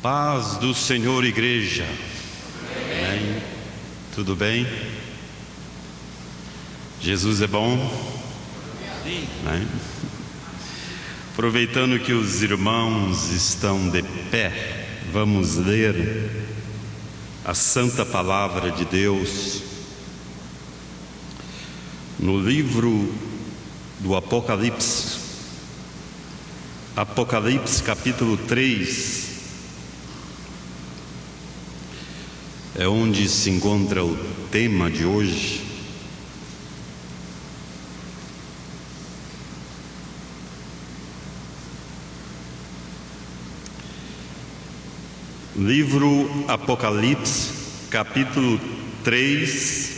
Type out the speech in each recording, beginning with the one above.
Paz do Senhor, igreja. Amém. Tudo bem? Jesus é bom? Sim. Amém. Aproveitando que os irmãos estão de pé, vamos ler a santa palavra de Deus no livro do Apocalipse, Apocalipse capítulo 3, é onde se encontra o tema de hoje. Livro Apocalipse, capítulo 3,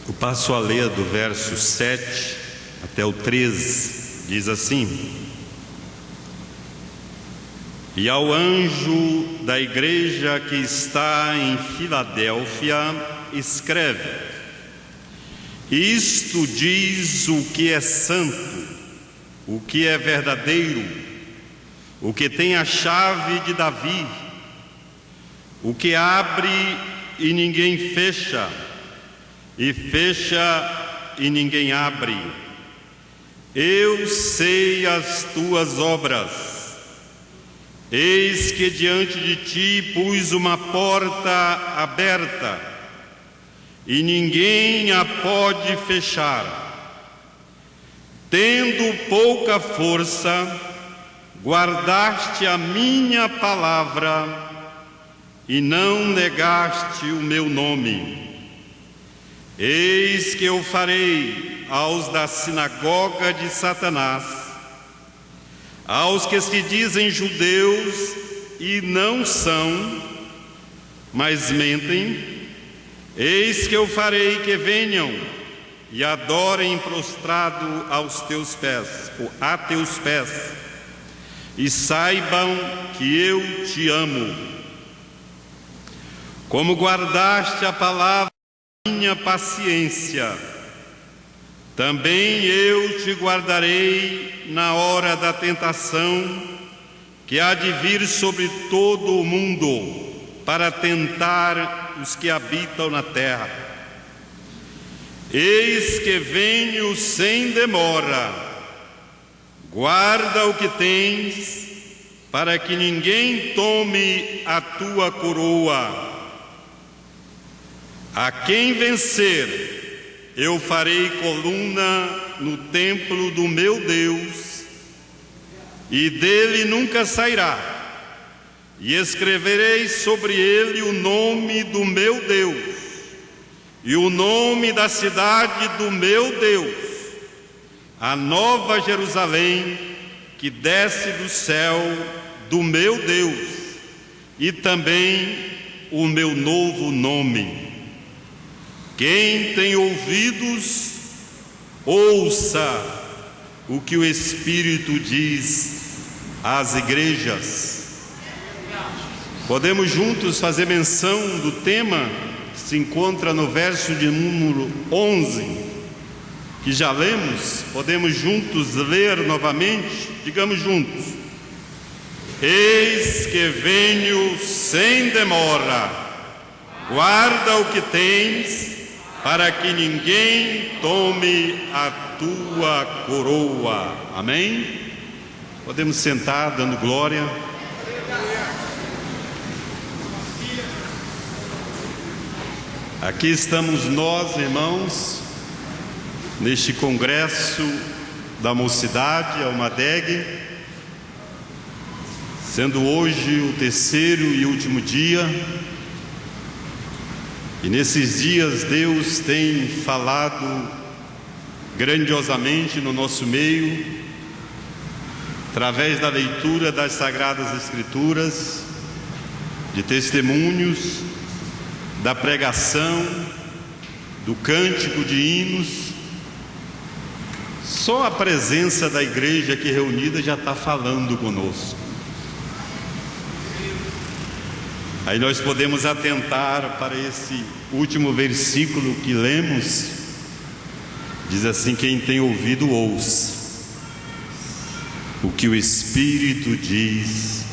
eu passo a ler do verso 7 até o 13, diz assim: E ao anjo da igreja que está em Filadélfia, escreve: Isto diz o que é santo, o que é verdadeiro, o que tem a chave de Davi, o que abre e ninguém fecha, e fecha e ninguém abre. Eu sei as tuas obras. Eis que diante de ti pus uma porta aberta, e ninguém a pode fechar. Tendo pouca força, guardaste a minha palavra e não negaste o meu nome. Eis que eu farei aos da sinagoga de Satanás, aos que se dizem judeus e não são, mas mentem, eis que eu farei que venham e adorem prostrado aos teus pés, ou a teus pés, e saibam que eu te amo. Como guardaste a palavra da minha paciência, também eu te guardarei na hora da tentação que há de vir sobre todo o mundo para tentar os que habitam na terra. Eis que venho sem demora. Guarda o que tens, para que ninguém tome a tua coroa. A quem vencer, eu farei coluna no templo do meu Deus, e dele nunca sairá, e escreverei sobre ele o nome do meu Deus, e o nome da cidade do meu Deus, a nova Jerusalém, que desce do céu do meu Deus, e também o meu novo nome. Quem tem ouvidos, ouça o que o Espírito diz às igrejas. Podemos juntos fazer menção do tema que se encontra no verso de número 11, que já lemos. Podemos juntos ler novamente? Digamos juntos: Eis que venho sem demora. Guarda o que tens, para que ninguém tome a tua coroa. Amém? Podemos sentar dando glória. Aqui estamos nós, irmãos, neste congresso da mocidade, a Almadeg, sendo hoje o terceiro e último dia. E nesses dias Deus tem falado grandiosamente no nosso meio, através da leitura das Sagradas Escrituras, de testemunhos, da pregação, do cântico de hinos. Só a presença da igreja aqui reunida já está falando conosco. Aí nós podemos atentar para esse último versículo que lemos. Diz assim: quem tem ouvido, ouça o que o Espírito diz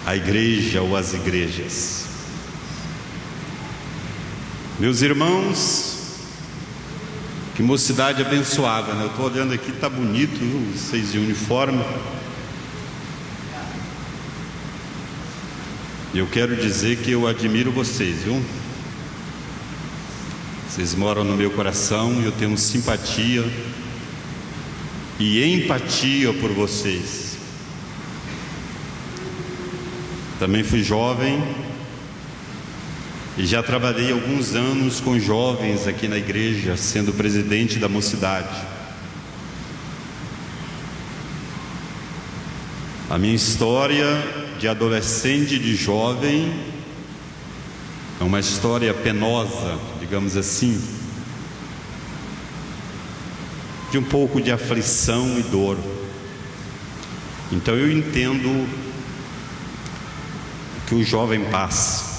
a igreja ou as igrejas. Meus irmãos, que mocidade abençoada, né? Eu estou olhando aqui, está bonito, viu? Vocês de uniforme. Eu quero dizer que eu admiro vocês, viu? Vocês moram no meu coração e eu tenho simpatia e empatia por vocês. Também fui jovem e já trabalhei alguns anos com jovens aqui na igreja, sendo presidente da mocidade. A minha história de adolescente e de jovem é uma história penosa, digamos assim, de um pouco de aflição e dor. Então eu entendo o que o jovem passa.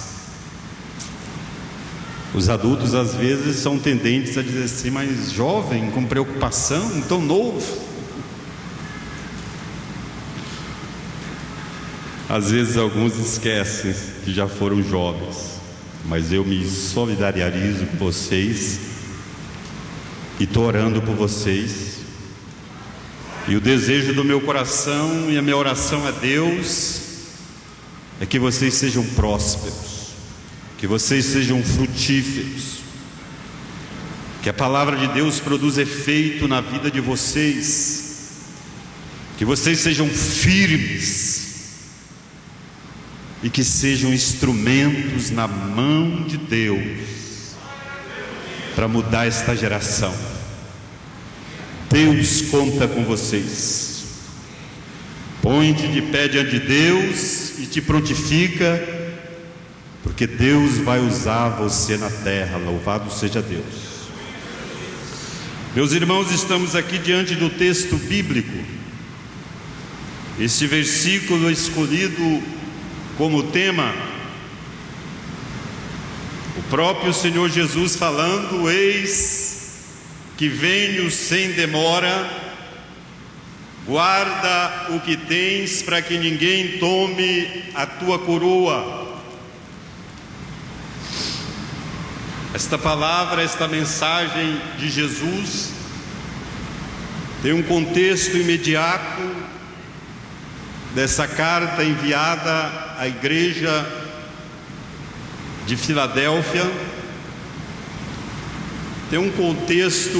Os adultos às vezes são tendentes a dizer assim: mas jovem, com preocupação, tão novo. Às vezes alguns esquecem que já foram jovens, mas eu me solidarizo com vocês e estou orando por vocês. E o desejo do meu coração e a minha oração a Deus é que vocês sejam prósperos, que vocês sejam frutíferos, que a palavra de Deus produza efeito na vida de vocês, que vocês sejam firmes e que sejam instrumentos na mão de Deus para mudar esta geração. Deus conta com vocês. Põe-te de pé diante de Deus e te prontifica, porque Deus vai usar você na terra. Louvado seja Deus. Meus irmãos, estamos aqui diante do texto bíblico. Este versículo escolhido como tema, o próprio Senhor Jesus falando: eis que venho sem demora, guarda o que tens para que ninguém tome a tua coroa. Esta palavra, esta mensagem de Jesus tem um contexto imediato dessa carta enviada à igreja de Filadélfia. Tem um contexto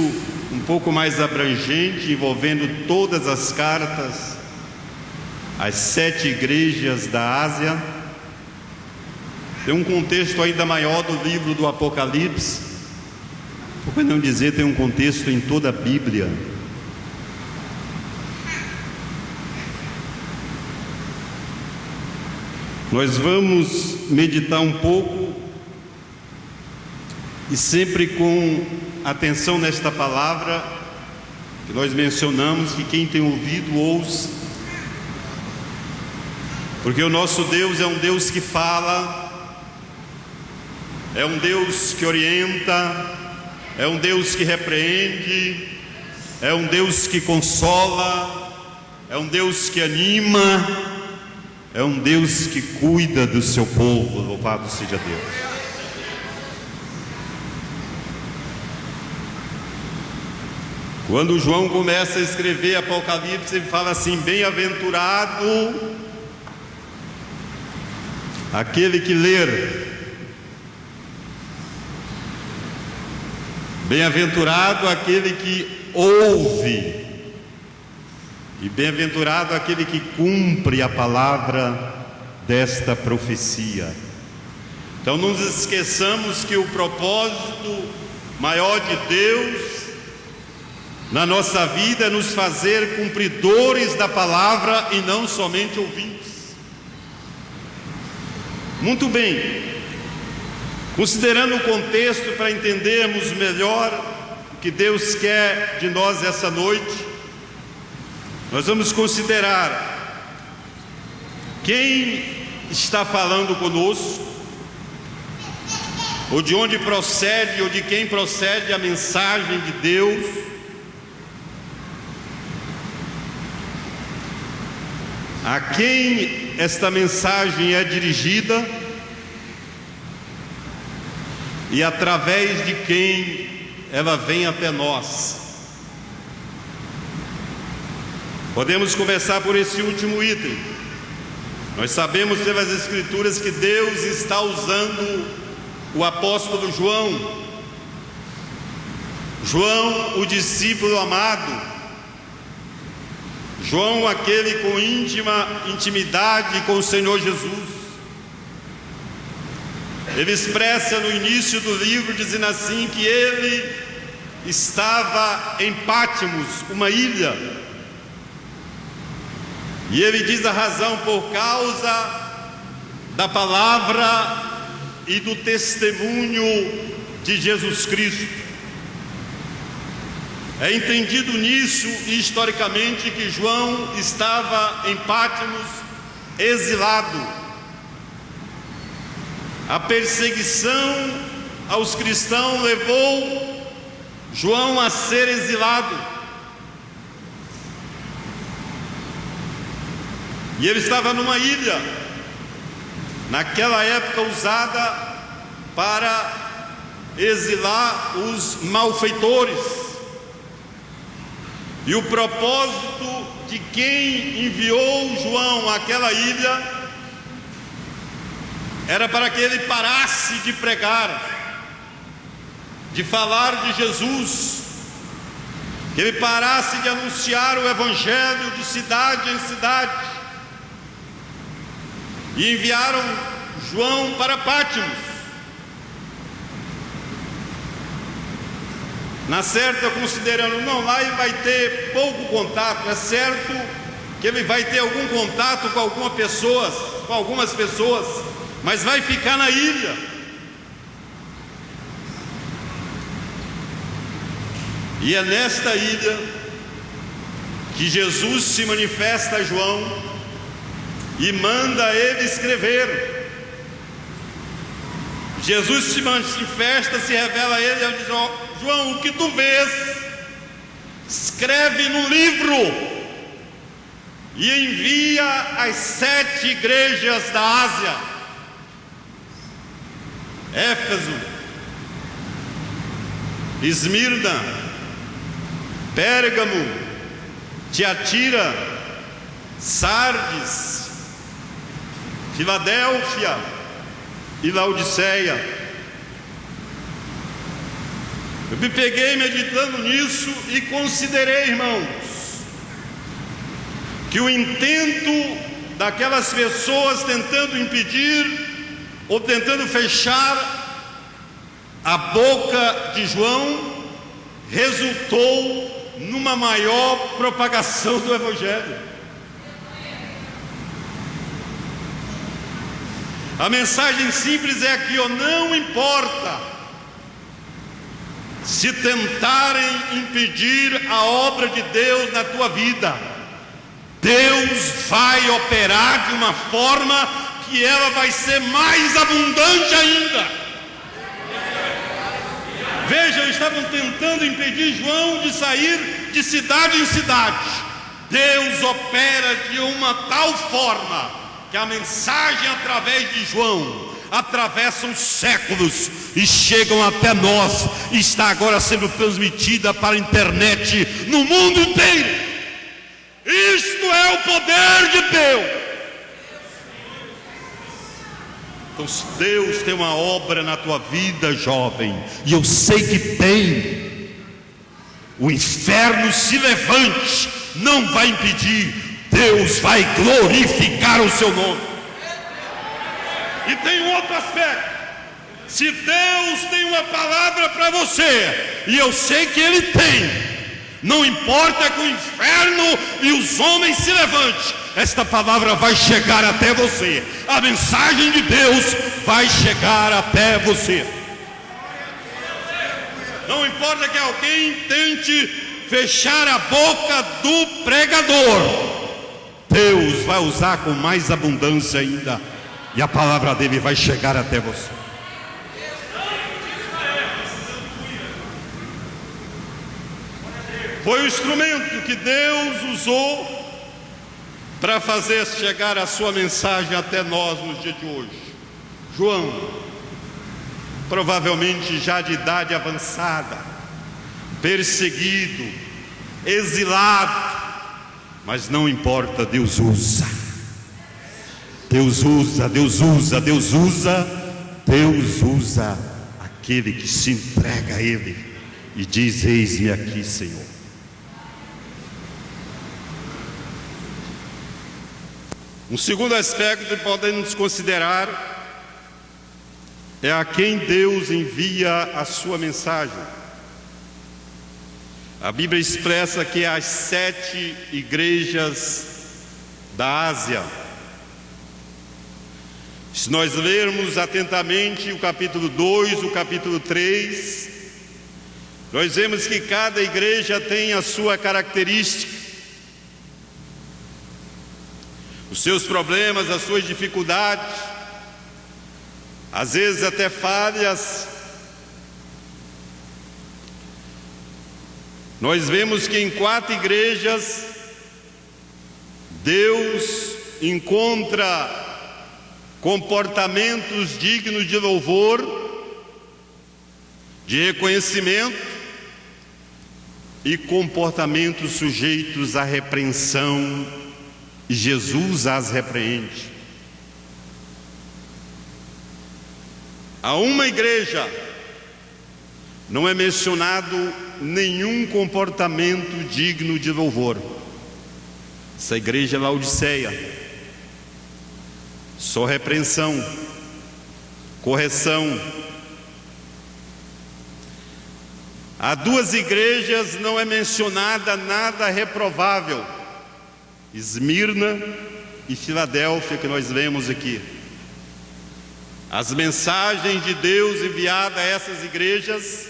um pouco mais abrangente, envolvendo todas as cartas às 7 igrejas da Ásia. Tem um contexto ainda maior do livro do Apocalipse. Por que não dizer, tem um contexto em toda a Bíblia. Nós vamos meditar um pouco e sempre com atenção nesta palavra que nós mencionamos, que quem tem ouvido ouça, porque o nosso Deus é um Deus que fala, é um Deus que orienta, é um Deus que repreende, é um Deus que consola, é um Deus que anima, é um Deus que cuida do seu povo. Louvado seja Deus. Quando João começa a escrever Apocalipse, ele fala assim: bem-aventurado aquele que ler, bem-aventurado aquele que ouve, e bem-aventurado aquele que cumpre a palavra desta profecia. Então não nos esqueçamos que o propósito maior de Deus na nossa vida é nos fazer cumpridores da palavra e não somente ouvintes. Muito bem, considerando o contexto para entendermos melhor o que Deus quer de nós essa noite, nós vamos considerar quem está falando conosco, ou de onde procede, ou de quem procede a mensagem de Deus. A quem esta mensagem é dirigida e através de quem ela vem até nós. Podemos começar por esse último item. Nós sabemos pelas Escrituras que Deus está usando o apóstolo João. João, o discípulo amado. João, aquele com íntima intimidade com o Senhor Jesus. Ele expressa no início do livro, dizendo assim, que ele estava em Pátimos, uma ilha. E ele diz a razão: por causa da palavra e do testemunho de Jesus Cristo. É entendido nisso, historicamente, que João estava em Pátimos, exilado. A perseguição aos cristãos levou João a ser exilado. E ele estava numa ilha, naquela época usada para exilar os malfeitores. E o propósito de quem enviou João àquela ilha era para que ele parasse de pregar, de falar de Jesus, que ele parasse de anunciar o Evangelho de cidade em cidade. E enviaram João para Pátimos. Na certa, considerando, não, lá ele vai ter pouco contato. É certo que ele vai ter algum contato com algumas pessoas, mas vai ficar na ilha. E é nesta ilha que Jesus se manifesta a João e manda ele escrever. Jesus se manifesta, se revela a ele, e ele diz: João, o que tu vês, escreve no livro e envia às 7 igrejas da Ásia: Éfeso, Esmirna, Pérgamo, Tiatira, Sardes, Filadélfia e Laodiceia. Eu me peguei meditando nisso e considerei, irmãos, que o intento daquelas pessoas tentando impedir ou tentando fechar a boca de João resultou numa maior propagação do Evangelho. A mensagem simples é aqui, não importa se tentarem impedir a obra de Deus na tua vida, Deus vai operar de uma forma que ela vai ser mais abundante ainda. Vejam, estavam tentando impedir João de sair de cidade em cidade. Deus opera de uma tal forma que a mensagem através de João atravessa os séculos e chegam até nós, e está agora sendo transmitida para a internet no mundo inteiro. Isto é o poder de Deus. Então, se Deus tem uma obra na tua vida, jovem, e eu sei que tem, o inferno se levante, não vai impedir. Deus vai glorificar o seu nome. E tem um outro aspecto: se Deus tem uma palavra para você, e eu sei que Ele tem, não importa que o inferno e os homens se levantem, esta palavra vai chegar até você. A mensagem de Deus vai chegar até você. Não importa que alguém tente fechar a boca do pregador, Deus vai usar com mais abundância ainda, e a palavra dele vai chegar até você. Foi o instrumento que Deus usou para fazer chegar a sua mensagem até nós nos dias de hoje. João, provavelmente já de idade avançada, perseguido, exilado, mas não importa, Deus usa. Deus usa, Deus usa, Deus usa, Deus usa aquele que se entrega a Ele e diz: eis-me aqui, Senhor. Um segundo aspecto que podemos considerar é a quem Deus envia a sua mensagem. A Bíblia expressa que as 7 igrejas da Ásia. Se nós lermos atentamente o capítulo 2, o capítulo 3, nós vemos que cada igreja tem a sua característica, os seus problemas, as suas dificuldades, às vezes até falhas. Nós vemos que em 4 igrejas Deus encontra comportamentos dignos de louvor, de reconhecimento, e comportamentos sujeitos à repreensão, e Jesus as repreende. A uma igreja não é mencionado nenhum comportamento digno de louvor. Essa igreja é Laodiceia. Só repreensão, correção. Há 2 igrejas não é mencionada nada reprovável: Esmirna e Filadélfia, que nós vemos aqui. As mensagens de Deus enviadas a essas igrejas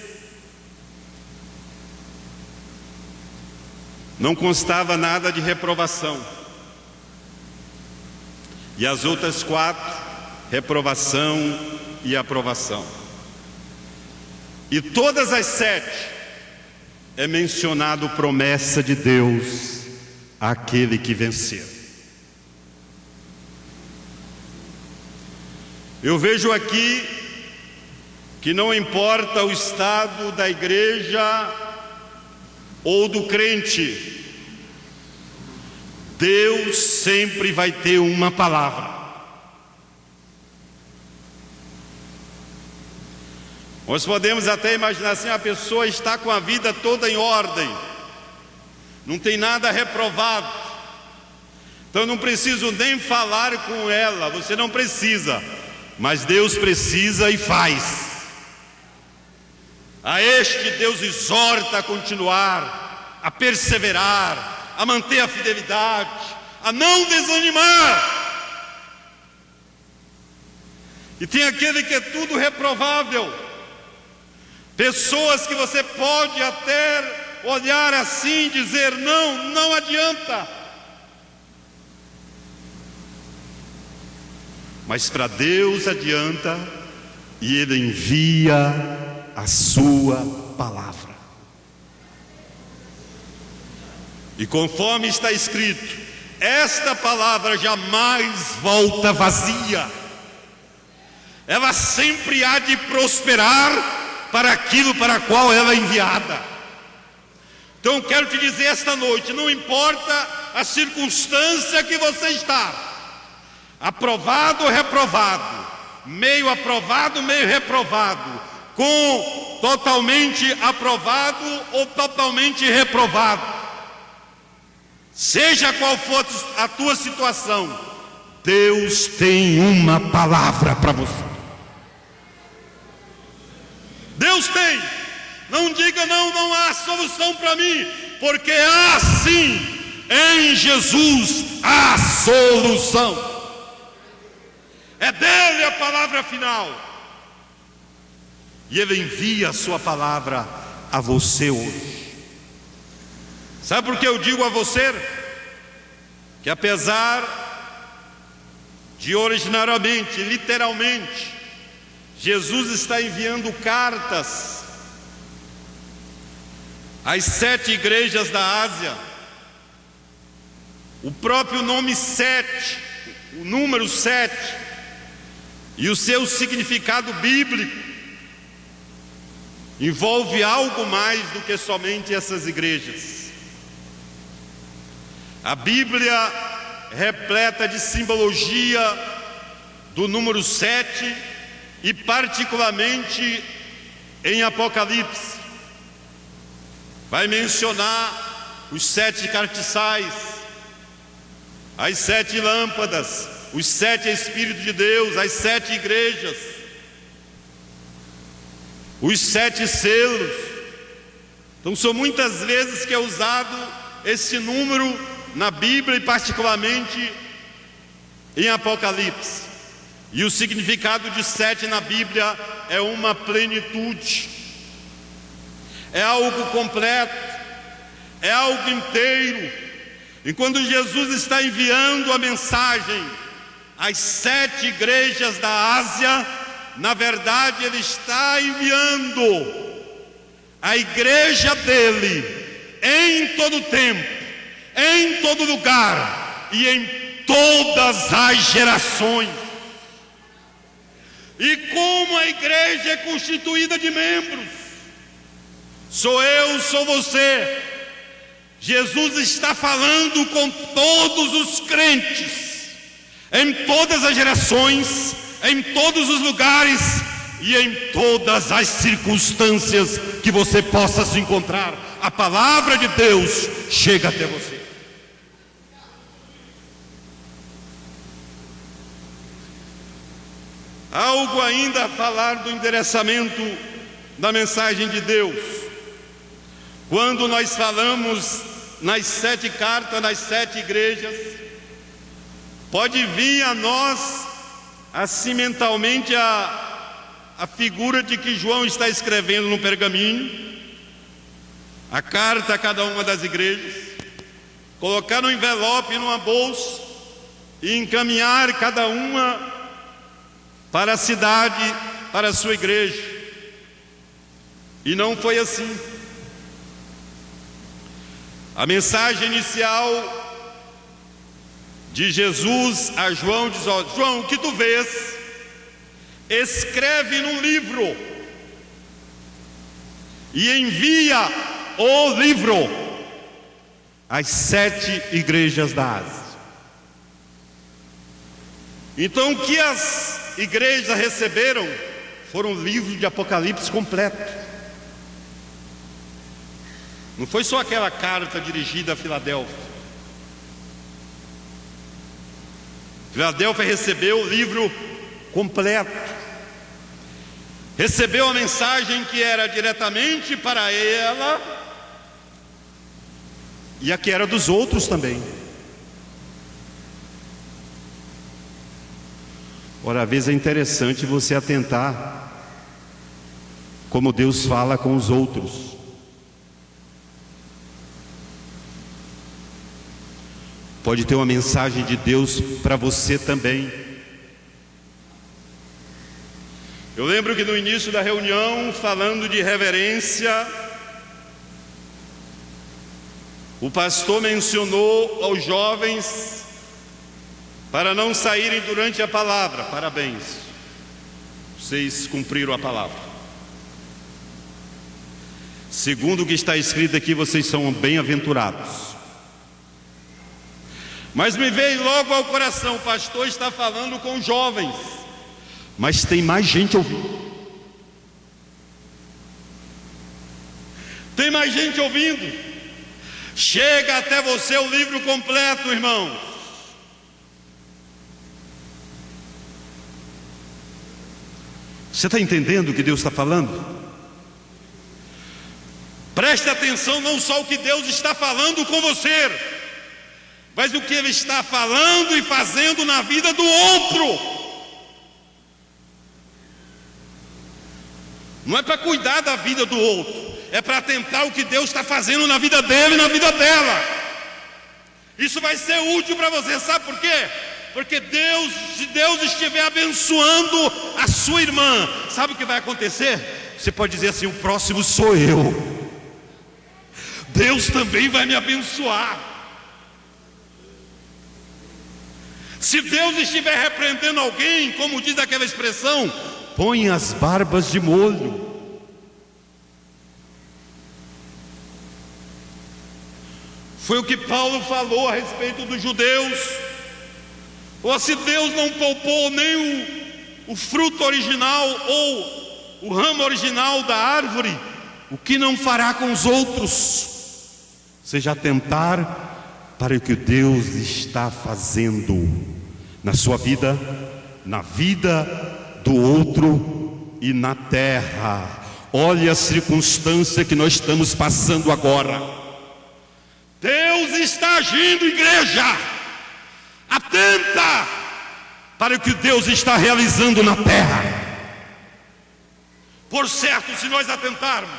não constava nada de reprovação. E as outras 4, reprovação e aprovação. E todas as 7 é mencionado promessa de Deus àquele que vencer. Eu vejo aqui que não importa o estado da igreja ou do crente, Deus sempre vai ter uma palavra. Nós podemos até imaginar assim: a pessoa está com a vida toda em ordem, não tem nada reprovado, então eu não preciso nem falar com ela. Você não precisa, mas Deus precisa e faz. A este Deus exorta a continuar, a perseverar, a manter a fidelidade, a não desanimar. E tem aquele que é tudo reprovável, pessoas que você pode até olhar assim e dizer: não, não adianta. Mas para Deus adianta, e Ele envia a sua palavra. E conforme está escrito, esta palavra jamais volta vazia. Ela sempre há de prosperar para aquilo para qual ela é enviada. Então quero te dizer esta noite: não importa a circunstância que você está, aprovado ou reprovado, meio aprovado, meio reprovado, com totalmente aprovado ou totalmente reprovado, seja qual for a tua situação, Deus tem uma palavra para você. Deus tem. Não diga não há solução para mim, porque há sim, em Jesus há solução. É dele a palavra final. E Ele envia a sua palavra a você hoje. Sabe por que eu digo a você que apesar de originariamente, literalmente, Jesus está enviando cartas às 7 igrejas da Ásia, O próprio nome 7, o número 7, e o seu significado bíblico, envolve algo mais do que somente essas igrejas. A Bíblia, repleta de simbologia do número 7, e particularmente em Apocalipse, vai mencionar os 7 cartiçais, as 7 lâmpadas, os 7 Espíritos de Deus, as 7 igrejas, os 7 selos. Então são muitas vezes que é usado esse número na Bíblia, e particularmente em Apocalipse. E o significado de 7 na Bíblia é uma plenitude, é algo completo, é algo inteiro. E quando Jesus está enviando a mensagem às 7 igrejas da Ásia, na verdade Ele está enviando a igreja dele em todo tempo, em todo lugar e em todas as gerações. E como a igreja é constituída de membros, sou eu, sou você, Jesus está falando com todos os crentes, em todas as gerações, em todos os lugares e em todas as circunstâncias que você possa se encontrar. A palavra de Deus chega até você. Algo ainda a falar do endereçamento da mensagem de Deus. Quando nós falamos nas 7 cartas, nas 7 igrejas, pode vir a nós, assim mentalmente, a figura de que João está escrevendo no pergaminho, a carta a cada uma das igrejas, colocar no envelope, numa bolsa, e encaminhar cada uma para a cidade, para a sua igreja. E não foi assim. A mensagem inicial de Jesus a João diz: ó, João, o que tu vês, escreve num livro e envia o livro às 7 igrejas da Ásia. Então o que as igrejas receberam foram livros de Apocalipse completo. Não foi só aquela carta dirigida a Filadélfia. Filadélfia recebeu o livro completo, recebeu a mensagem que era diretamente para ela e a que era dos outros também. Ora, às vezes é interessante você atentar como Deus fala com os outros. Pode ter uma mensagem de Deus para você também. Eu lembro que no início da reunião, falando de reverência, o pastor mencionou aos jovens para não saírem durante a palavra. Parabéns, vocês cumpriram a palavra. Segundo o que está escrito aqui, vocês são bem-aventurados. Mas me veio logo ao coração: o pastor está falando com jovens, mas tem mais gente ouvindo. Tem mais gente ouvindo. Chega até você o livro completo, irmãos. Você está entendendo o que Deus está falando? Preste atenção não só o que Deus está falando com você, mas o que Ele está falando e fazendo na vida do outro. Não é para cuidar da vida do outro, é para atentar o que Deus está fazendo na vida dele e na vida dela. Isso vai ser útil para você, sabe por quê? Porque Deus, se Deus estiver abençoando a sua irmã, sabe o que vai acontecer? Você pode dizer assim: o próximo sou eu. Deus também vai me abençoar. Se Deus estiver repreendendo alguém, como diz aquela expressão, põe as barbas de molho. Foi o que Paulo falou a respeito dos judeus. Ou se Deus não poupou nem o fruto original ou o ramo original da árvore, o que não fará com os outros? Seja atentar para o que Deus está fazendo na sua vida, na vida do outro e na terra. Olha a circunstância que nós estamos passando agora. Deus está agindo, igreja. Atenta para o que Deus está realizando na terra. Por certo, se nós atentarmos,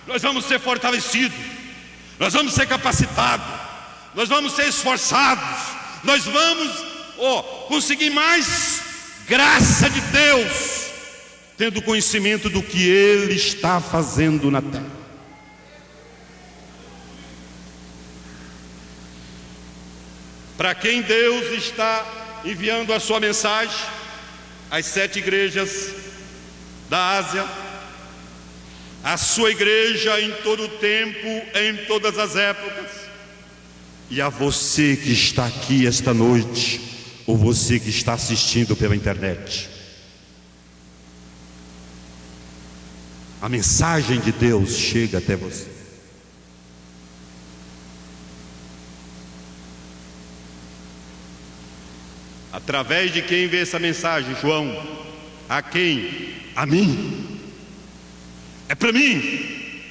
nós vamos ser fortalecidos, nós vamos ser capacitados, nós vamos ser esforçados, nós vamos conseguir mais graça de Deus, tendo conhecimento do que Ele está fazendo na terra. Para quem Deus está enviando a sua mensagem, às 7 igrejas da Ásia, a sua igreja em todo o tempo, em todas as épocas, e a você que está aqui esta noite, ou você que está assistindo pela internet. A mensagem de Deus chega até você. Através de quem vê essa mensagem, João? A quem? A mim. É para mim.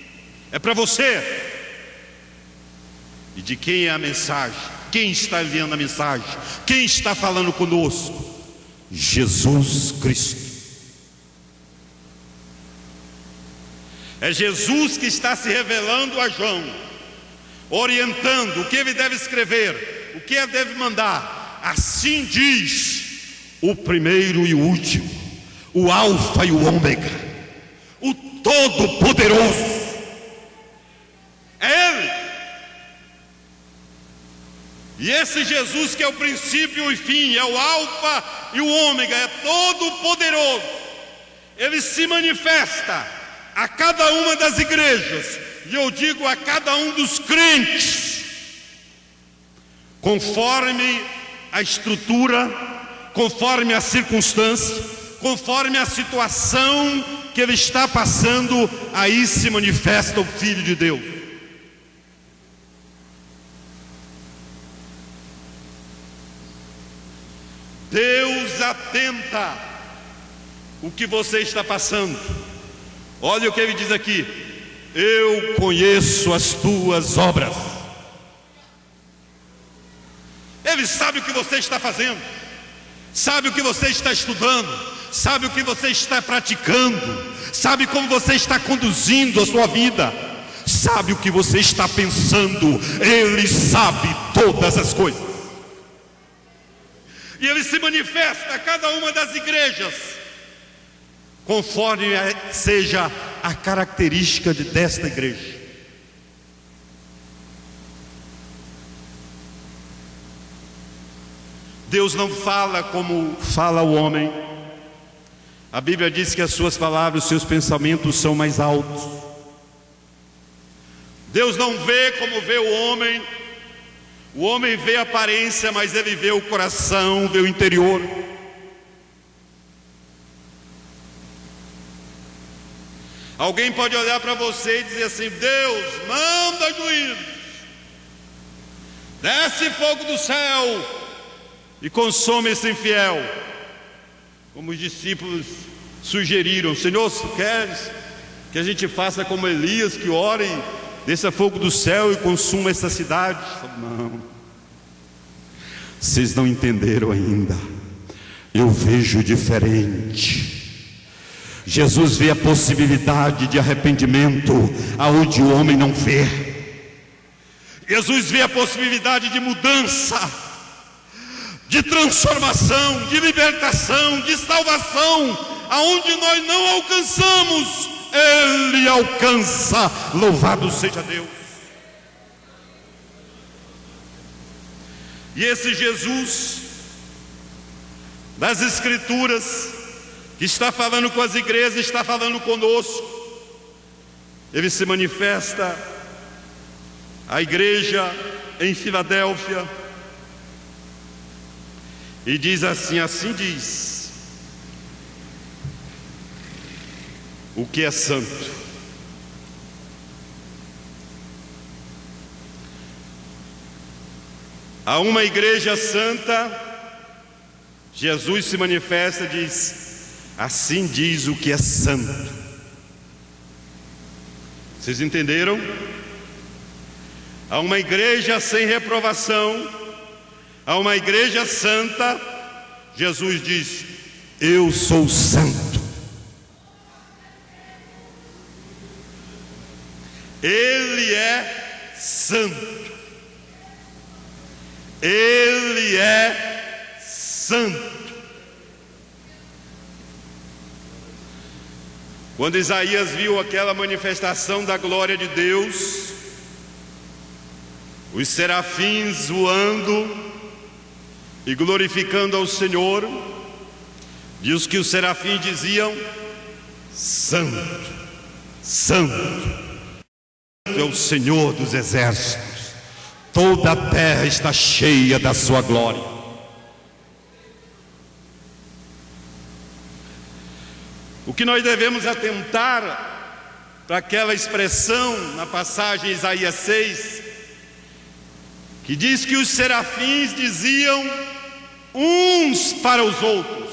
É para você. E de quem é a mensagem? Quem está enviando a mensagem? Quem está falando conosco? Jesus Cristo. É Jesus que está se revelando a João, orientando o que ele deve escrever, o que ele deve mandar. Assim diz o primeiro e o último, o Alfa e o Ômega, o Todo-Poderoso. É Ele. E esse Jesus que é o princípio e o fim, é o Alfa e o Ômega, é todo-poderoso. Ele se manifesta a cada uma das igrejas, e eu digo a cada um dos crentes, conforme a estrutura, conforme a circunstância, conforme a situação que ele está passando, aí se manifesta o Filho de Deus. Deus atenta o que você está passando. Olha o que ele diz aqui: eu conheço as tuas obras. Ele sabe o que você está fazendo, sabe o que você está estudando, sabe o que você está praticando, sabe como você está conduzindo a sua vida, sabe o que você está pensando. Ele sabe todas as coisas. E Ele se manifesta a cada uma das igrejas, conforme seja a característica desta igreja. Deus não fala como fala o homem. A Bíblia diz que as suas palavras, os seus pensamentos são mais altos. Deus não vê como vê o homem. O homem vê a aparência, mas ele vê o coração, vê o interior. Alguém pode olhar para você e dizer assim: Deus, manda juízo, desce fogo do céu e consome esse infiel. Como os discípulos sugeriram: Senhor, se queres que a gente faça como Elias, que ore, desça fogo do céu e consuma essa cidade. Não, vocês não entenderam ainda. Eu vejo diferente. Jesus vê a possibilidade de arrependimento aonde o homem não vê. Jesus vê a possibilidade de mudança, de transformação, de libertação, de salvação, aonde nós não alcançamos, Ele alcança. Louvado seja Deus. E esse Jesus das Escrituras, que está falando com as igrejas, está falando conosco. Ele se manifesta à igreja em Filadélfia e diz assim: assim diz o que é santo. A uma igreja santa, Jesus se manifesta e diz: assim diz o que é santo. Vocês entenderam? A uma igreja sem reprovação, a uma igreja santa, Jesus diz: eu sou santo. Ele é santo. Ele é santo. Quando Isaías viu aquela manifestação da glória de Deus, os serafins voando e glorificando ao Senhor, diz que os serafins diziam: santo, santo é o Senhor dos exércitos. Toda a terra está cheia da sua glória. O que nós devemos atentar para aquela expressão na passagem Isaías 6, que diz que os serafins diziam uns para os outros.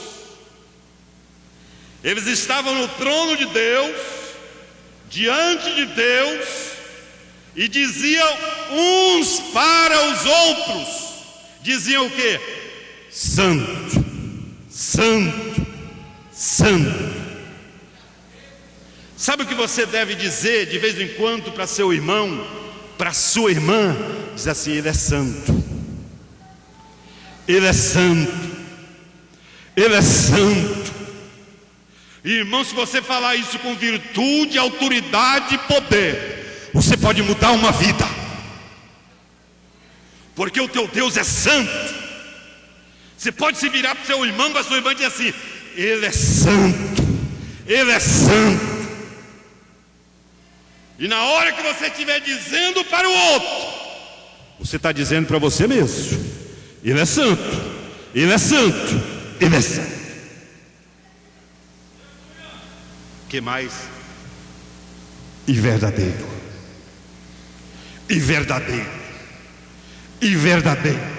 Eles estavam no trono de Deus, diante de Deus, e diziam uns para os outros. Diziam o quê? Santo, santo, santo. Sabe o que você deve dizer de vez em quando para seu irmão, para sua irmã? Diz assim: ele é santo, ele é santo, ele é santo. Irmão, se você falar isso com virtude, autoridade e poder, você pode mudar uma vida, porque o teu Deus é santo. Você pode se virar para o seu irmão, para a sua irmã, e dizer assim: ele é santo, ele é santo. E na hora que você estiver dizendo para o outro, você está dizendo para você mesmo: ele é santo, ele é santo, ele é santo. Que mais? E verdadeiro, e verdadeiro, e verdadeiro.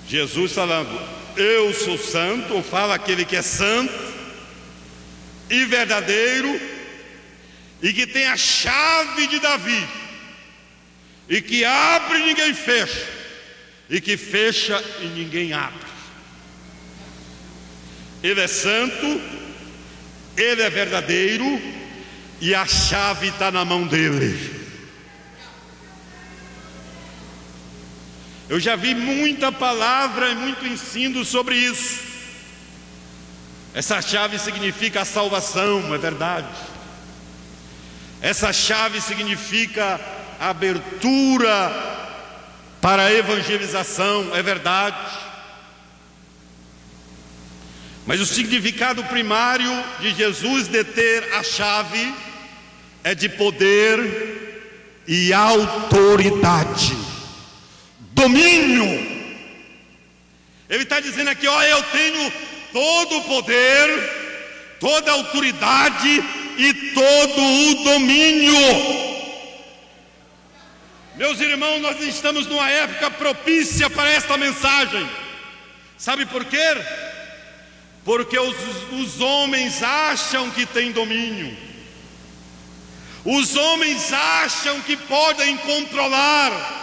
Jesus falando: eu sou santo, ou fala aquele que é santo e verdadeiro, e que tem a chave de Davi, e que abre e ninguém fecha, e que fecha e ninguém abre. Ele é santo, ele é verdadeiro, e a chave está na mão dele. Eu já vi muita palavra e muito ensino sobre isso. Essa chave significa a salvação, é verdade. Essa chave significa a abertura para a evangelização, é verdade. Mas o significado primário de Jesus de ter a chave é de poder e autoridade, domínio. Ele está dizendo aqui: ó, eu tenho todo o poder, toda a autoridade e todo o domínio. Meus irmãos, nós estamos numa época propícia para esta mensagem. Sabe por quê? Porque os homens acham que têm domínio. Os homens acham que podem controlar.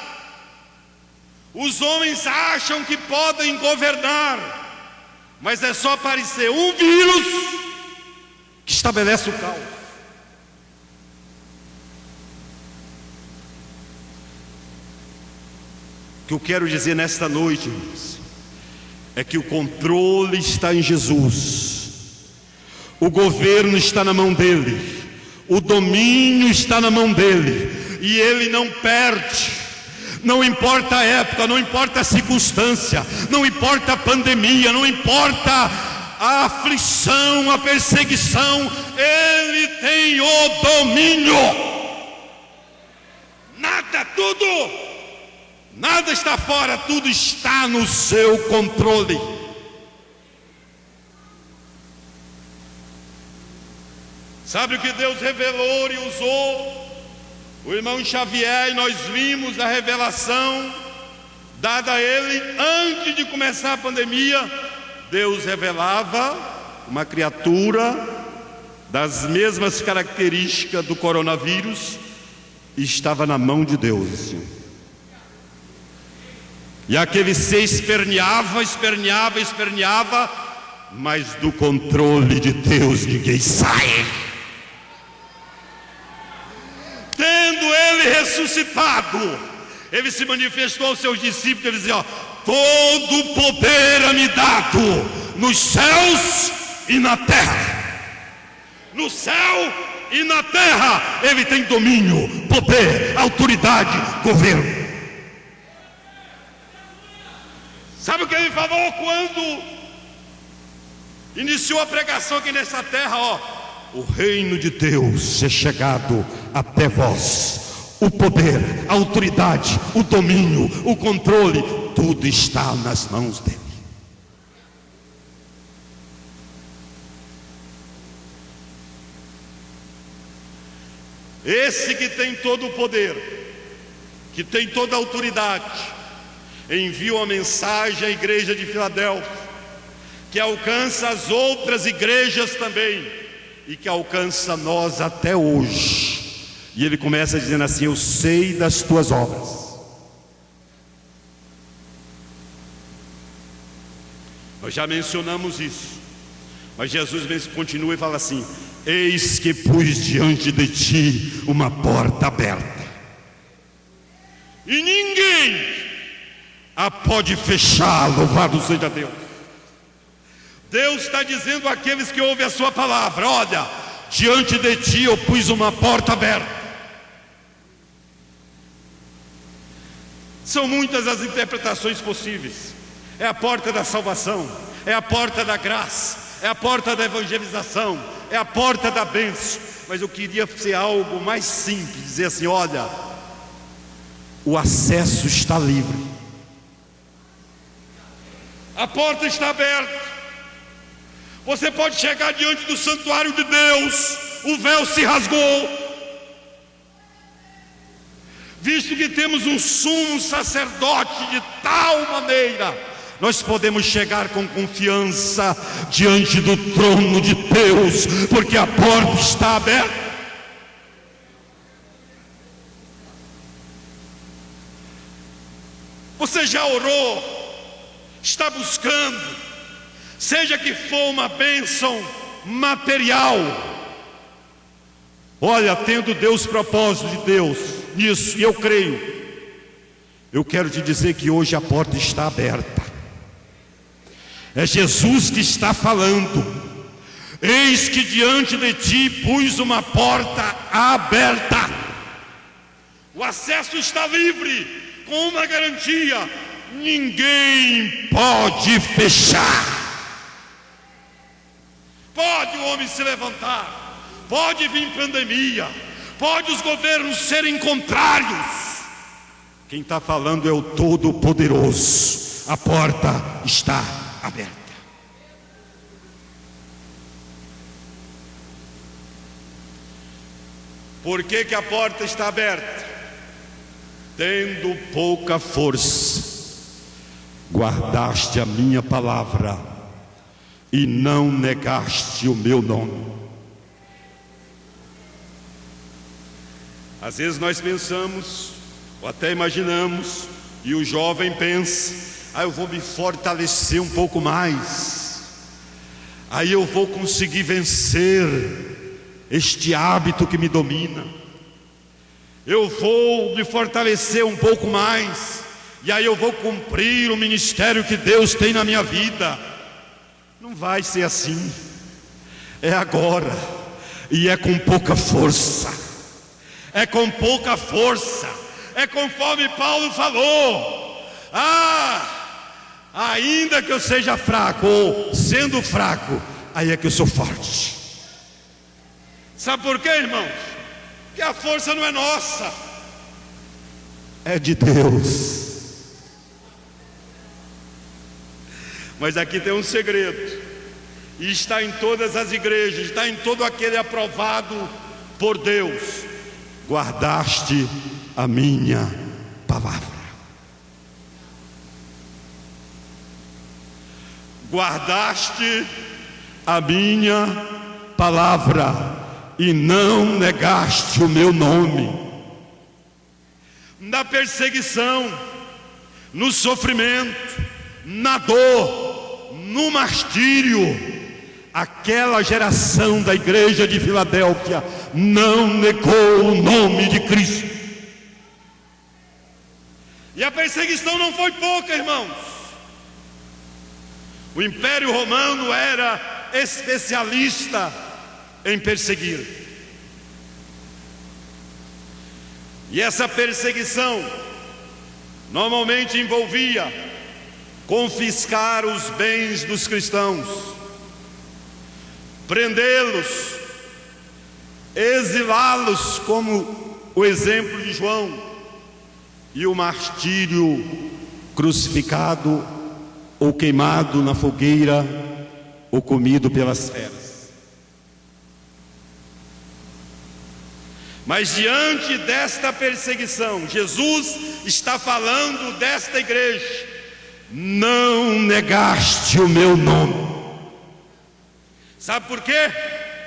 Os homens acham que podem governar. Mas é só aparecer um vírus que estabelece o caos. O que eu quero dizer nesta noite, irmãos, é que o controle está em Jesus, o governo está na mão dele, o domínio está na mão dele, e ele não perde, Não importa a época, não importa a circunstância, não importa a pandemia, não importa a aflição, a perseguição, Ele tem o domínio. Nada está fora, tudo está no seu controle. Sabe o que Deus revelou e usou o irmão Xavier, e nós vimos a revelação dada a ele antes de começar a pandemia. Deus revelava uma criatura das mesmas características do coronavírus e estava na mão de Deus. E aquele ser esperneava, mas do controle de Deus ninguém sai. Tendo ele ressuscitado, ele se manifestou aos seus discípulos, ele dizia: todo o poder é me dado nos céus e na terra. No céu e na terra ele tem domínio, poder, autoridade, governo. Sabe o que ele falou quando iniciou a pregação aqui nessa terra? O reino de Deus é chegado até vós. O poder, a autoridade, o domínio, o controle, tudo está nas mãos dele. Esse que tem todo o poder, que tem toda a autoridade, envia uma mensagem à igreja de Filadélfia, que alcança as outras igrejas também, e que alcança nós até hoje. E ele começa dizendo assim: eu sei das tuas obras. Nós já mencionamos isso, mas Jesus continua e fala assim: eis que pus diante de ti uma porta aberta, e ninguém a pode fechar. Louvado seja Deus. Deus está dizendo àqueles que ouvem a sua palavra: olha, diante de ti eu pus uma porta aberta. São muitas as interpretações possíveis. É a porta da salvação, é a porta da graça, é a porta da evangelização, é a porta da bênção. Mas eu queria ser algo mais simples, dizer assim: olha, o acesso está livre, a porta está aberta. Você pode chegar diante do santuário de Deus, o véu se rasgou. Visto que temos um sumo sacerdote de tal maneira, nós podemos chegar com confiança diante do trono de Deus, porque a porta está aberta. Você já orou? Está buscando? Seja que for uma bênção material. Olha, tendo Deus propósito de Deus nisso, e eu creio, eu quero te dizer que hoje a porta está aberta. É Jesus que está falando: eis que diante de ti pus uma porta aberta. O acesso está livre, com uma garantia: ninguém pode fechar. Pode o homem se levantar, pode vir pandemia, pode os governos serem contrários. Quem está falando é o Todo-Poderoso. A porta está aberta. Por que que a porta está aberta? Tendo pouca força, guardaste a minha palavra e não negaste o meu nome. Às vezes nós pensamos, ou até imaginamos, e o jovem pensa: eu vou me fortalecer um pouco mais, aí eu vou conseguir vencer este hábito que me domina, eu vou me fortalecer um pouco mais, e aí eu vou cumprir o ministério que Deus tem na minha vida. Não vai ser assim. É agora, e é com pouca força. É com pouca força, É conforme Paulo falou: ainda que eu seja fraco, ou sendo fraco, aí é que eu sou forte. Sabe por quê, irmãos? Porque a força não é nossa, é de Deus. Mas aqui tem um segredo, e está em todas as igrejas, está em todo aquele aprovado por Deus: guardaste a minha palavra. Guardaste a minha palavra e não negaste o meu nome. Na perseguição, no sofrimento, na dor, no martírio, aquela geração da igreja de Filadélfia não negou o nome de Cristo. E a perseguição não foi pouca, irmãos. O Império Romano era especialista em perseguir. E essa perseguição normalmente envolvia confiscar os bens dos cristãos, prendê-los, exilá-los, como o exemplo de João, e o martírio, crucificado ou queimado na fogueira ou comido pelas feras. Mas diante desta perseguição, Jesus está falando desta igreja: não negaste o meu nome. Sabe por quê?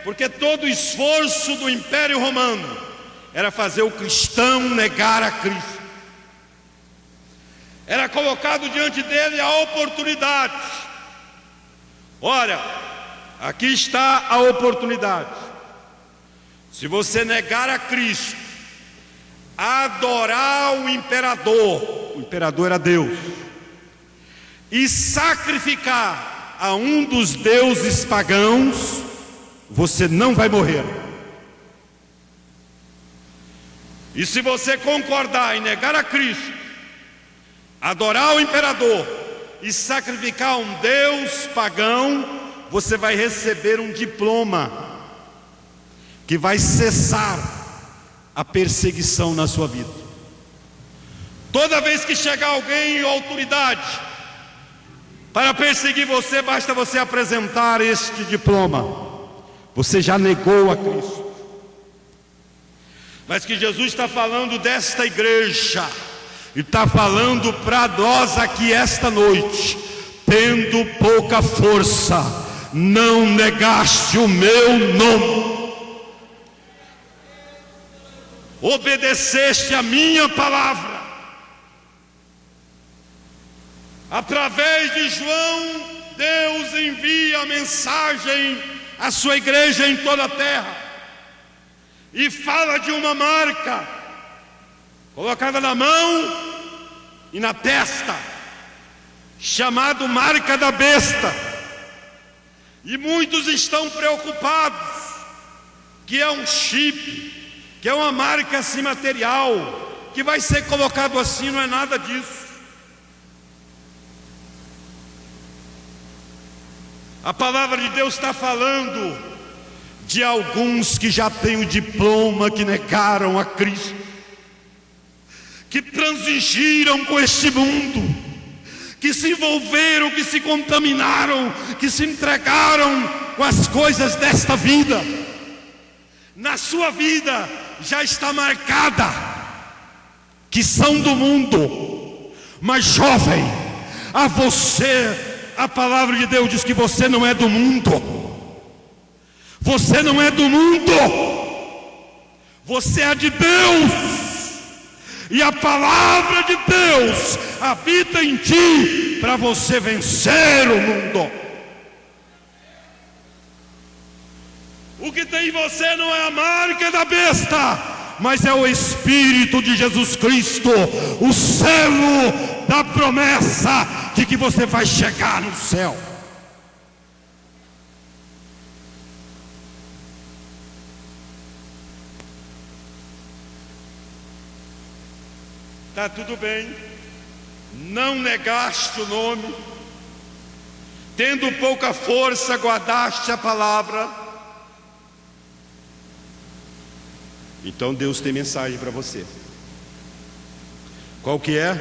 Porque todo o esforço do Império Romano era fazer o cristão negar a Cristo. Era colocado diante dele a oportunidade. Olha, aqui está a oportunidade. Se você negar a Cristo, adorar o imperador era Deus, e sacrificar a um dos deuses pagãos, você não vai morrer. E se você concordar em negar a Cristo, adorar o imperador e sacrificar um deus pagão, você vai receber um diploma que vai cessar a perseguição na sua vida. Toda vez que chegar alguém em autoridade para perseguir você, basta você apresentar este diploma. Você já negou a Cristo. Mas que Jesus está falando desta igreja, e está falando para nós aqui esta noite: tendo pouca força, não negaste o meu nome, obedeceste a minha palavra. Através de João, Deus envia a mensagem à sua igreja em toda a terra, e fala de uma marca colocada na mão e na testa, chamado marca da besta. E muitos estão preocupados que é um chip, que é uma marca assim material, que vai ser colocado assim. Não é nada disso. A palavra de Deus está falando de alguns que já têm o diploma, que negaram a Cristo, que transigiram com este mundo, que se envolveram, que se contaminaram, que se entregaram com as coisas desta vida. Na sua vida já está marcada que são do mundo. Mas jovem, a você a palavra de Deus diz que você não é do mundo. Você não é do mundo, você é de Deus. E a palavra de Deus habita em ti para você vencer o mundo. O que tem em você não é a marca da besta, mas é o Espírito de Jesus Cristo, o selo da promessa de que você vai chegar no céu. Está tudo bem, não negaste o nome, tendo pouca força, guardaste a palavra. Então Deus tem mensagem para você. Qual que é?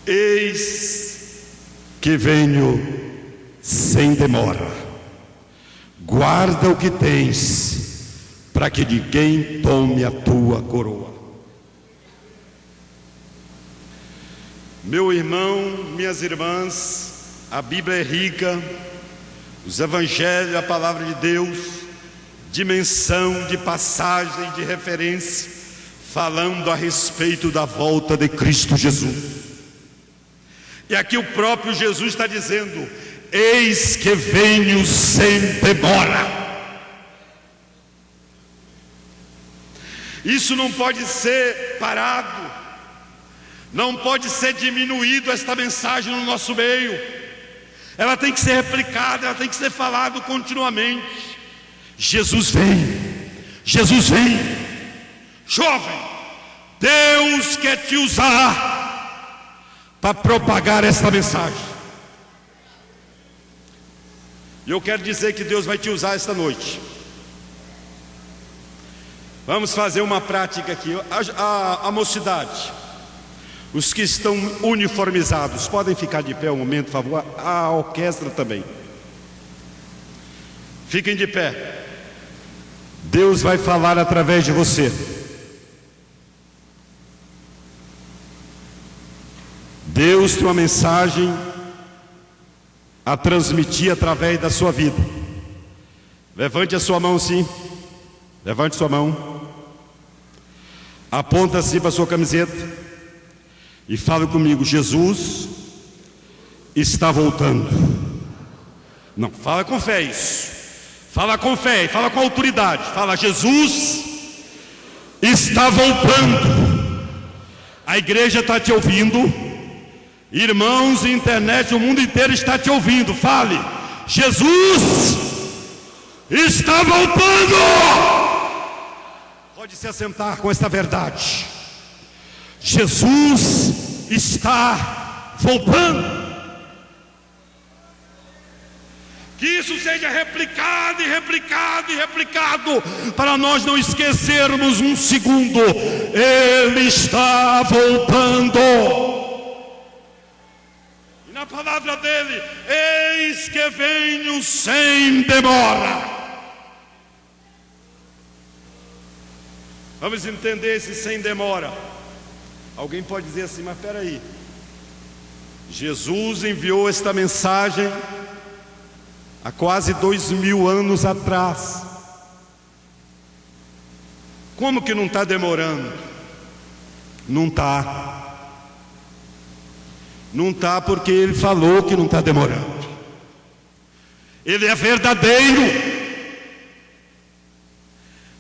Eis que venho sem demora. Guarda o que tens, para que ninguém tome a tua coroa. Meu irmão, minhas irmãs, a Bíblia é rica, os evangelhos, a palavra de Deus, dimensão de passagem, de referência, falando a respeito da volta de Cristo Jesus. E aqui o próprio Jesus está dizendo: eis que venho sem demora. Isso não pode ser parado, não pode ser diminuído esta mensagem no nosso meio. Ela tem que ser replicada, ela tem que ser falada continuamente. Jesus vem, Jesus vem. Jovem, Deus quer te usar para propagar esta mensagem. E eu quero dizer que Deus vai te usar esta noite. Vamos fazer uma prática aqui. A mocidade, os que estão uniformizados, podem ficar de pé um momento, por favor. A orquestra também. Fiquem de pé. Deus vai falar através de você. Deus tem uma mensagem a transmitir através da sua vida. Levante a sua mão assim. Levante sua mão. Aponta assim para a sua camiseta e fale comigo: Jesus está voltando. Não, fala com fé isso. Fala com fé, fala com autoridade. Fala: Jesus está voltando. A igreja está te ouvindo. Irmãos, internet, o mundo inteiro está te ouvindo. Fale: Jesus está voltando. Pode se assentar com esta verdade. Jesus está voltando. Que isso seja replicado e replicado e replicado, para nós não esquecermos um segundo. Ele está voltando. E na palavra dele: eis que venho sem demora. Vamos entender esse sem demora. Alguém pode dizer assim: mas espera aí, Jesus enviou esta mensagem há quase 2000 anos atrás. Como que não está demorando? Não está. Não está porque ele falou que não está demorando. Ele é verdadeiro.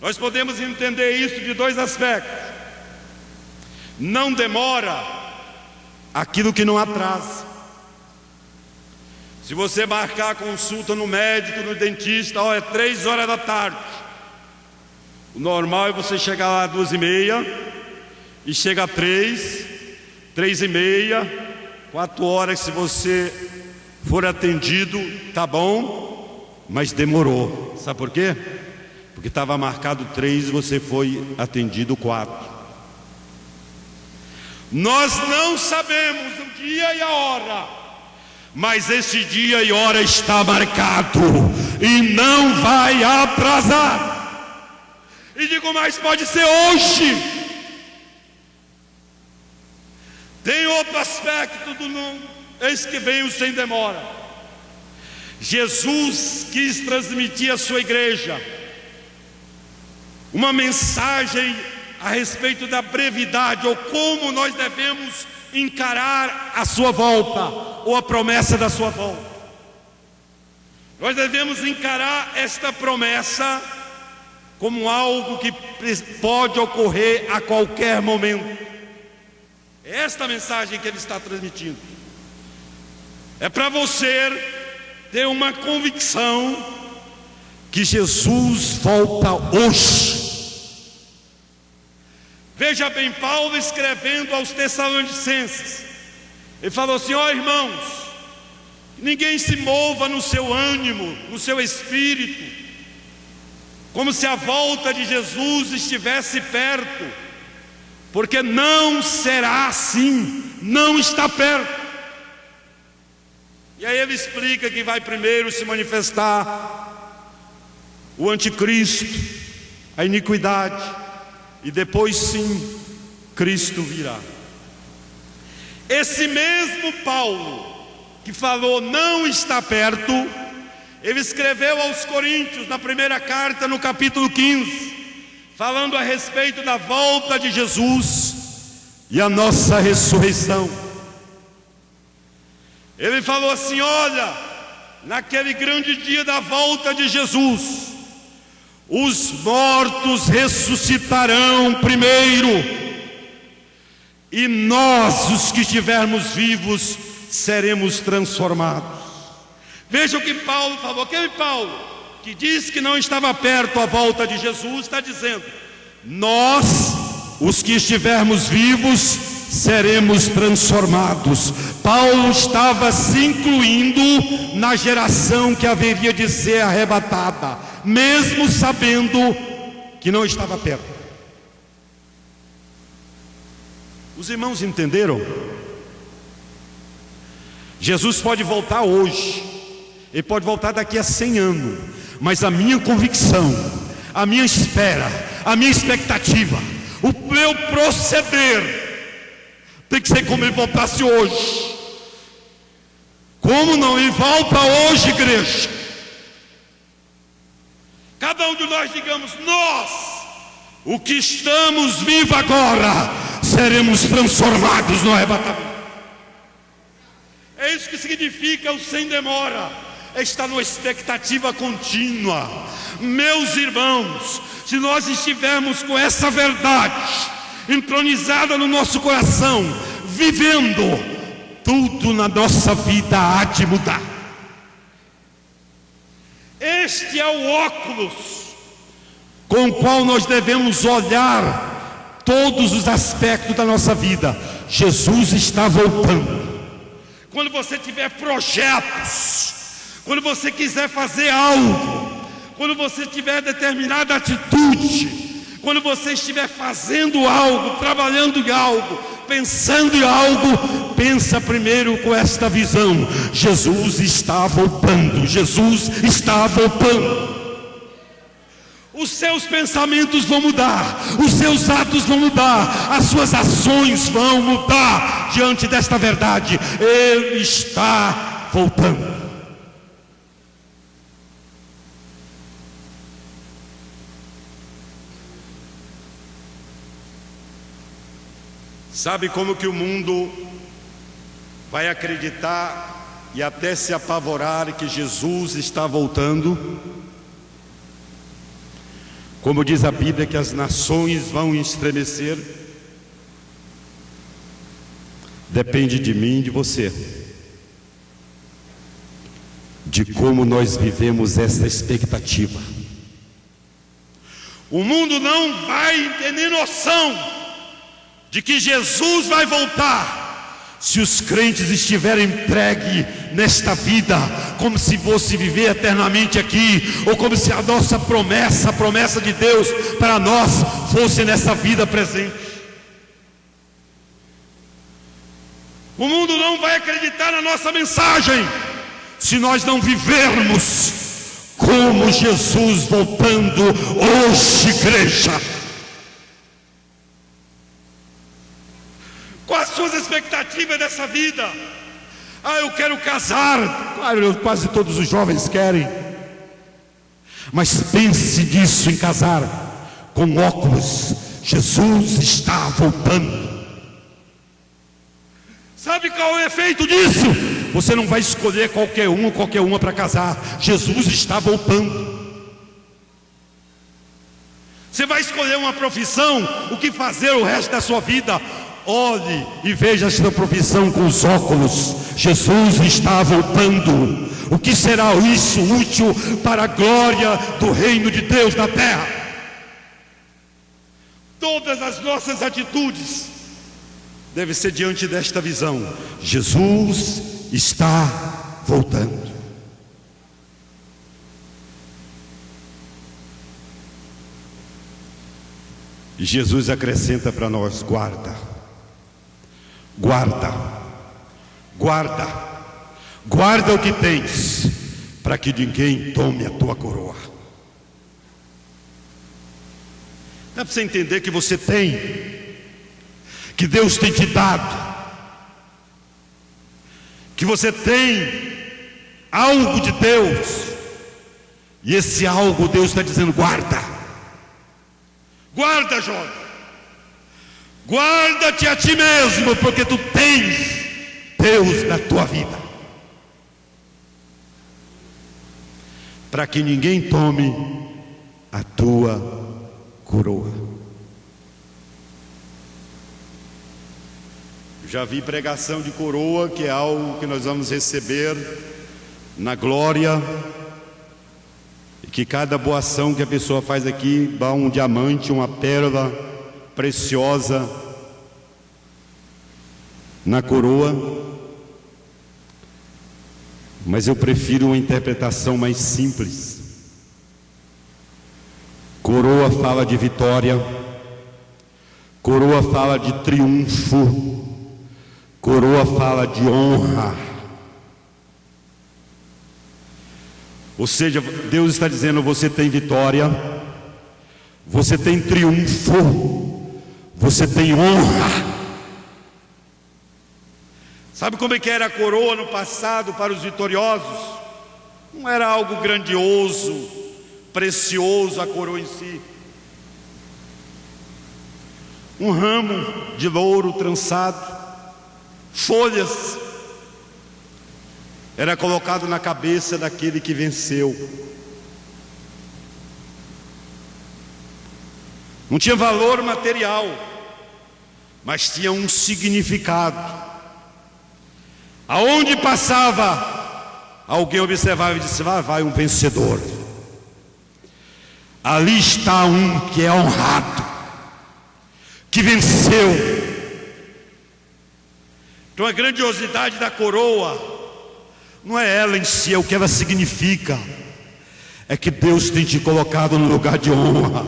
Nós podemos entender isso de dois aspectos. Não demora aquilo que não atrasa. Se você marcar a consulta no médico, no dentista, é 3 horas da tarde. O normal é você chegar lá às 2h30 e chega a 3, 3h30, 4 horas. Se você for atendido, tá bom, mas demorou. Sabe por quê? Porque estava marcado 3 e você foi atendido 4. Nós não sabemos o dia e a hora, mas esse dia e hora está marcado e não vai atrasar. E digo mais, pode ser hoje. Tem outro aspecto do não, eis que venho sem demora. Jesus quis transmitir à sua igreja uma mensagem a respeito da brevidade, ou como nós devemos encarar a sua volta, ou a promessa da sua volta. Nós devemos encarar esta promessa como algo que pode ocorrer a qualquer momento. É esta mensagem que ele está transmitindo. É para você ter uma convicção que Jesus volta hoje. Veja bem, Paulo escrevendo aos Tessalonicenses, ele falou assim: ó irmãos, ninguém se mova no seu ânimo, no seu espírito, como se a volta de Jesus estivesse perto, porque não será assim, não está perto. E aí ele explica que vai primeiro se manifestar o anticristo, a iniquidade, e depois sim, Cristo virá. Esse mesmo Paulo, que falou não está perto, ele escreveu aos Coríntios, na primeira carta, no capítulo 15, falando a respeito da volta de Jesus e a nossa ressurreição. Ele falou assim: olha, naquele grande dia da volta de Jesus, os mortos ressuscitarão primeiro, e nós, os que estivermos vivos, seremos transformados. Veja o que Paulo falou. Aquele Paulo que disse que não estava perto a volta de Jesus, está dizendo: nós, os que estivermos vivos, seremos transformados. Paulo estava se incluindo na geração que haveria de ser arrebatada, mesmo sabendo que não estava perto. Os irmãos entenderam? Jesus pode voltar hoje, ele pode voltar daqui a 100 anos, mas a minha convicção, a minha espera, a minha expectativa, o meu proceder tem que ser como ele voltasse hoje. Como não? Ele volta hoje, igreja. Cada um de nós digamos: nós, o que estamos vivos agora, seremos transformados no arrebatamento. É isso que significa o sem demora, é estar numa expectativa contínua. Meus irmãos, se nós estivermos com essa verdade entronizada no nosso coração, vivendo, tudo na nossa vida há de mudar. Este é o óculos com o qual nós devemos olhar todos os aspectos da nossa vida. Jesus está voltando. Quando você tiver projetos, quando você quiser fazer algo, quando você tiver determinada atitude, quando você estiver fazendo algo, trabalhando em algo, pensando em algo, pensa primeiro com esta visão: Jesus está voltando, Jesus está voltando. Os seus pensamentos vão mudar, os seus atos vão mudar, as suas ações vão mudar diante desta verdade: Ele está voltando. Sabe como que o mundo vai acreditar e até se apavorar que Jesus está voltando? Como diz a Bíblia que as nações vão estremecer? Depende de mim e de você, de como nós vivemos essa expectativa. O mundo não vai ter nem noção de que Jesus vai voltar, se os crentes estiverem entregues nesta vida, como se fosse viver eternamente aqui, ou como se a nossa promessa, a promessa de Deus para nós, fosse nessa vida presente. O mundo não vai acreditar na nossa mensagem, se nós não vivermos como Jesus voltando hoje, igreja. Quais as suas expectativas dessa vida? Eu quero casar. Claro, quase todos os jovens querem. Mas pense nisso, em casar com óculos: Jesus está voltando. Sabe qual é o efeito disso? Você não vai escolher qualquer um ou qualquer uma para casar. Jesus está voltando. Você vai escolher uma profissão, o que fazer o resto da sua vida. Olhe e veja esta profissão com os óculos: Jesus está voltando. O que será isso útil para a glória do reino de Deus na terra? Todas as nossas atitudes devem ser diante desta visão: Jesus está voltando. E Jesus acrescenta para nós: guarda, guarda, guarda, guarda o que tens, para que ninguém tome a tua coroa. Dá para você entender que você tem, que Deus tem te dado, que você tem algo de Deus, e esse algo Deus está dizendo: guarda, guarda, jovem, guarda-te a ti mesmo, porque tu tens Deus na tua vida, para que ninguém tome a tua coroa. Já vi pregação de coroa, que é algo que nós vamos receber na glória, e que cada boa ação que a pessoa faz aqui dá um diamante, uma pérola preciosa na coroa. Mas eu prefiro uma interpretação mais simples. Coroa fala de vitória, coroa fala de triunfo, coroa fala de honra. Ou seja, Deus está dizendo: você tem vitória, você tem triunfo, você tem honra. Sabe como é que era a coroa no passado para os vitoriosos? Não era algo grandioso, precioso a coroa em si. Um ramo de louro trançado, folhas, era colocado na cabeça daquele que venceu. Não tinha valor material, mas tinha um significado. Aonde passava, alguém observava e disse: vai um vencedor. Ali está um que é honrado, que venceu. Então a grandiosidade da coroa não é ela em si, é o que ela significa. É que Deus tem te colocado no lugar de honra.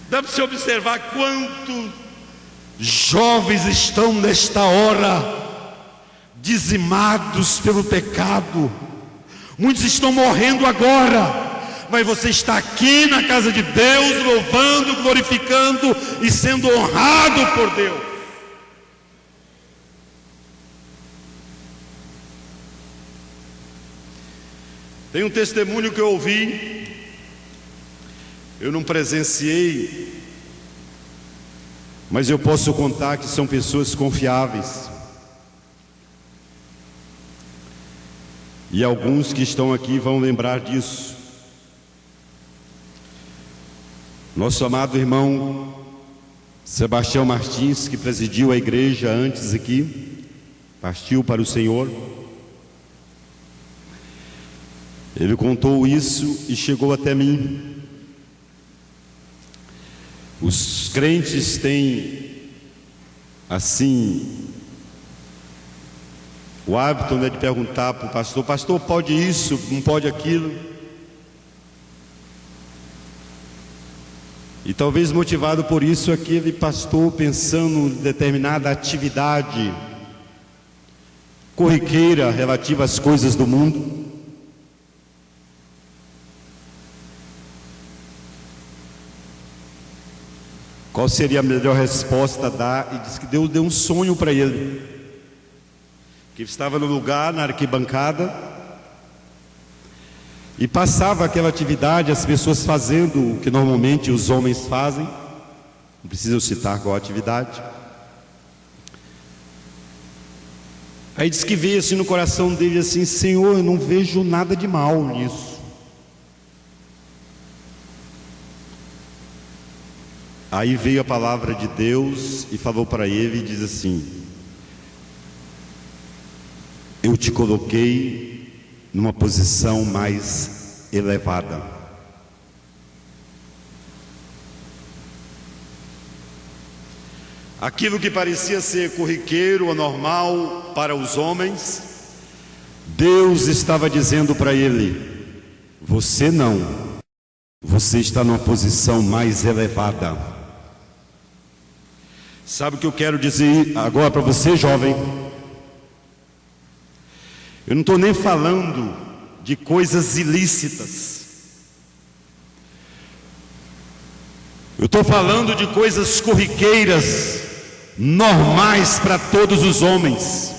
Dá para você observar quanto jovens estão nesta hora dizimados pelo pecado. Muitos estão morrendo agora, mas você está aqui na casa de Deus, louvando, glorificando e sendo honrado por Deus. Tem um testemunho que eu ouvi, eu não presenciei, mas eu posso contar que são pessoas confiáveis. E alguns que estão aqui vão lembrar disso. Nosso amado irmão Sebastião Martins, que presidiu a igreja antes aqui, partiu para o Senhor. Ele contou isso e chegou até mim. Os crentes têm, assim, o hábito, de perguntar para o pastor: pastor, pode isso, não pode aquilo? E talvez motivado por isso, aquele pastor, pensando em determinada atividade corriqueira relativa às coisas do mundo, qual seria a melhor resposta a dar? E disse que Deus deu um sonho para ele, que estava no lugar, na arquibancada, e passava aquela atividade, as pessoas fazendo o que normalmente os homens fazem, não preciso citar qual atividade. Aí diz que veio assim no coração dele assim: Senhor, eu não vejo nada de mal nisso. Aí veio a palavra de Deus e falou para ele, e diz assim: eu te coloquei numa posição mais elevada. Aquilo que parecia ser corriqueiro ou normal para os homens, Deus estava dizendo para ele: você não, você está numa posição mais elevada. Sabe o que eu quero dizer agora para você, jovem? Eu não estou nem falando de coisas ilícitas. Eu estou falando de coisas corriqueiras, normais para todos os homens,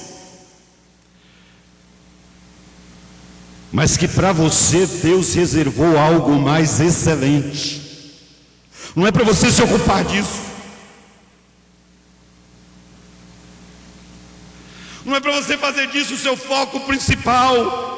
mas que para você Deus reservou algo mais excelente. Não é para você se ocupar disso, não é para você fazer disso o seu foco principal.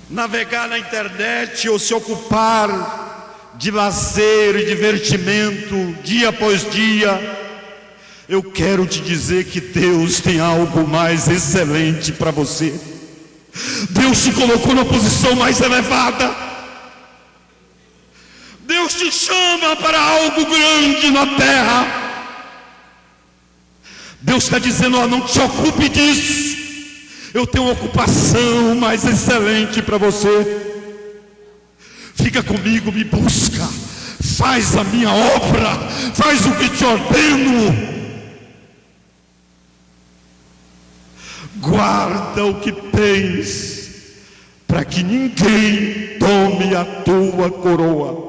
Navegar na internet ou se ocupar de lazer e divertimento dia após dia. Eu quero te dizer que Deus tem algo mais excelente para você. Deus te colocou na posição mais elevada. Deus te chama para algo grande na terra. Deus está dizendo: ó, não te ocupe disso. Eu tenho uma ocupação mais excelente para você. Fica comigo, me busca, faz a minha obra, faz o que te ordeno. Guarda o que tens, para que ninguém tome a tua coroa.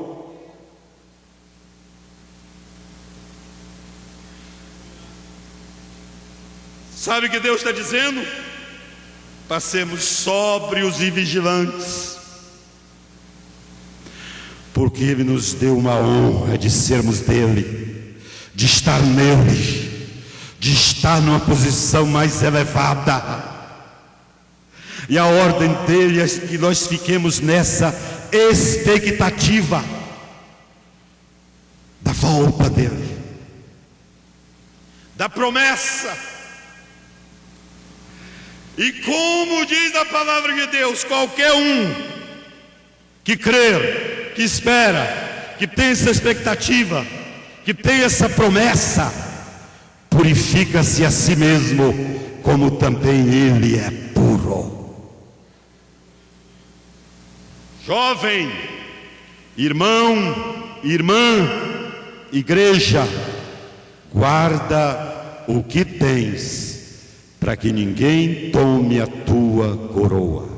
Sabe o que Deus está dizendo? Passemos sóbrios e vigilantes, porque Ele nos deu uma honra de sermos dele, de estar nele, de estar numa posição mais elevada. E a ordem dele é que nós fiquemos nessa expectativa da volta dele, da promessa. E como diz a palavra de Deus, qualquer um que crer, que espera, que tem essa expectativa, que tem essa promessa, purifica-se a si mesmo, como também ele é puro. Jovem, irmão, irmã, igreja, guarda o que tens, para que ninguém tome a tua coroa.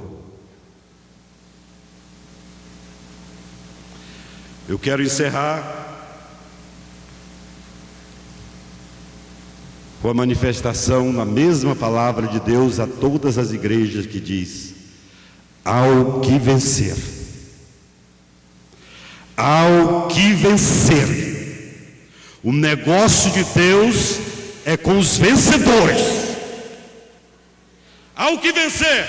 Eu quero encerrar com a manifestação na mesma palavra de Deus a todas as igrejas, que diz: ao que vencer, ao que vencer. O negócio de Deus é com os vencedores. Ao que vencer,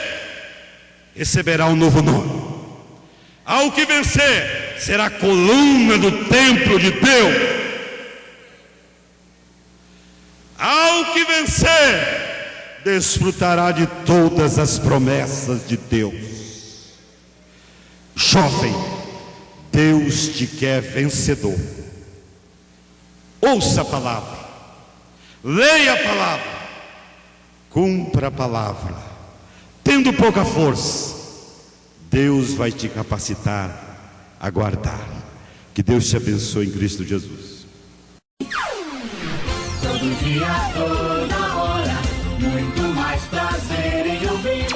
receberá um novo nome. Ao que vencer, será a coluna do templo de Deus. Ao que vencer, desfrutará de todas as promessas de Deus. Jovem, Deus te quer vencedor. Ouça a palavra, leia a palavra, cumpra a palavra. Tendo pouca força, Deus vai te capacitar a guardar. Que Deus te abençoe em Cristo Jesus. Todo dia, toda hora, muito mais prazer em ouvir.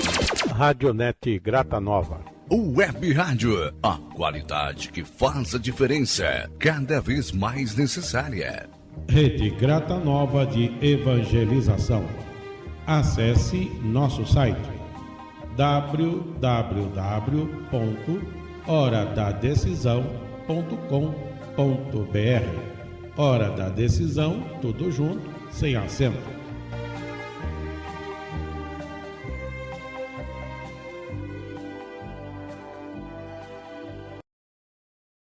Radionet Grata Nova. Web Rádio, a qualidade que faz a diferença, cada vez mais necessária. Rede Grata Nova de Evangelização. Acesse nosso site www.horadadecisão.com.br. Hora da Decisão, tudo junto, sem acento.